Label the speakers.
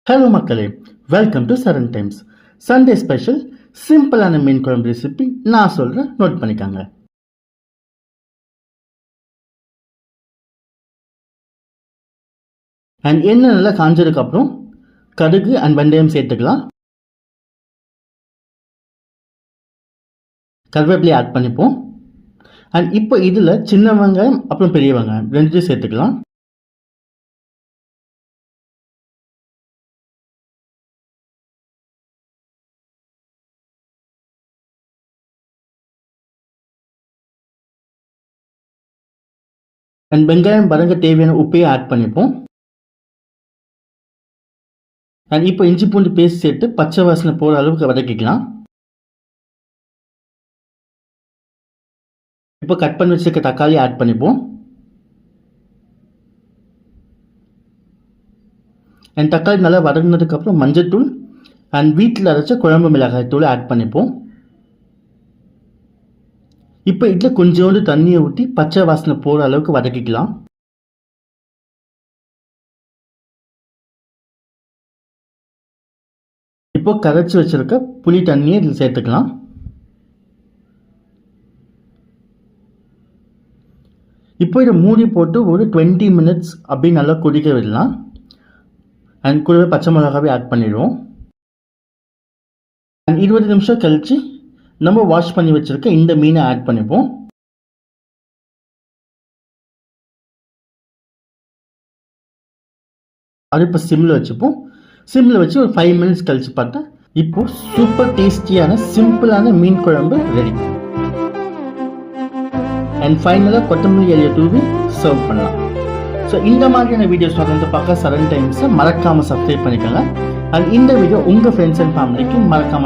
Speaker 1: Hello மக்களே, welcome to Charan Times. Sunday special சிம்பிளான மீன் குழம்பு ரெசிபி நான் சொல்கிறேன், நோட் பண்ணிக்காங்க. அண்ட் எண்ணெய் நல்லா காஞ்சதுக்கப்புறம் கடுகு அண்ட் வெந்தயம் சேர்த்துக்கலாம். கருவேப்பிலையை ஆட் பண்ணிப்போம். அண்ட் இப்போ இதில் சின்ன வெங்காயம் அப்புறம் பெரிய வெங்காயம் ரெண்டு சேர்த்துக்கலாம். அண்ட் வெங்காயம் வதங்க தேவையான உப்பையை ஆட் பண்ணிப்போம். அண்ட் இப்போ இஞ்சி பூண்டு பேஸ்ட் சேர்த்து பச்சை வாசனை போகிற அளவுக்கு வதக்கிக்கலாம். இப்போ கட் பண்ணி வச்சிருக்க தக்காளி ஆட் பண்ணிப்போம். அண்ட் தக்காளி நல்லா வதங்கினதுக்கப்புறம் மஞ்சள்தூள் அண்ட் வீட்டில் அரைச்ச குழம்பு மிளகாய் தூள் ஆட் பண்ணிப்போம். இப்போ இதில் கொஞ்சோண்டு தண்ணியை ஊற்றி பச்சை வாசனை போகிற அளவுக்கு வதக்கிக்கலாம். இப்போ கரைச்சி வச்சிருக்க புளி தண்ணியை இதில் சேர்த்துக்கலாம். இப்போ இதை மூடி போட்டு ஒரு 20 மினிட்ஸ் அப்படி நல்லா கொதிக்க விடலாம். அண்ட் கூடவே பச்சை மிளகாவே ஆட் பண்ணிடுவோம். அண்ட் 20 நிமிஷம் கழித்து நம்ம வாஷ் பண்ணி வச்சிருக்க இந்த மீனை ஆட் பண்ணிப்போம். அது இப்போ சிம்மில் வச்சுப்போம். சிம்மில் வச்சு ஒரு 5 மினிட்ஸ் கழிச்சு பார்த்தா இப்போ சூப்பர் டேஸ்டியான சிம்பிளான மீன் குழம்பு ரெடி. அண்ட் ஃபைனலாக கொத்தமல்லி இலையை தூவி சர்வ் பண்ணலாம். ஸோ இந்த மாதிரியான வீடியோஸ் வந்து பார்க்க சரண் டைம்ஸை மறக்காமல் சப்ஸ்கிரைப் பண்ணிக்கோங்க. அண்ட் இந்த வீடியோ உங்கள் ஃப்ரெண்ட்ஸ் அண்ட் ஃபேமிலிக்கு மறக்காமல்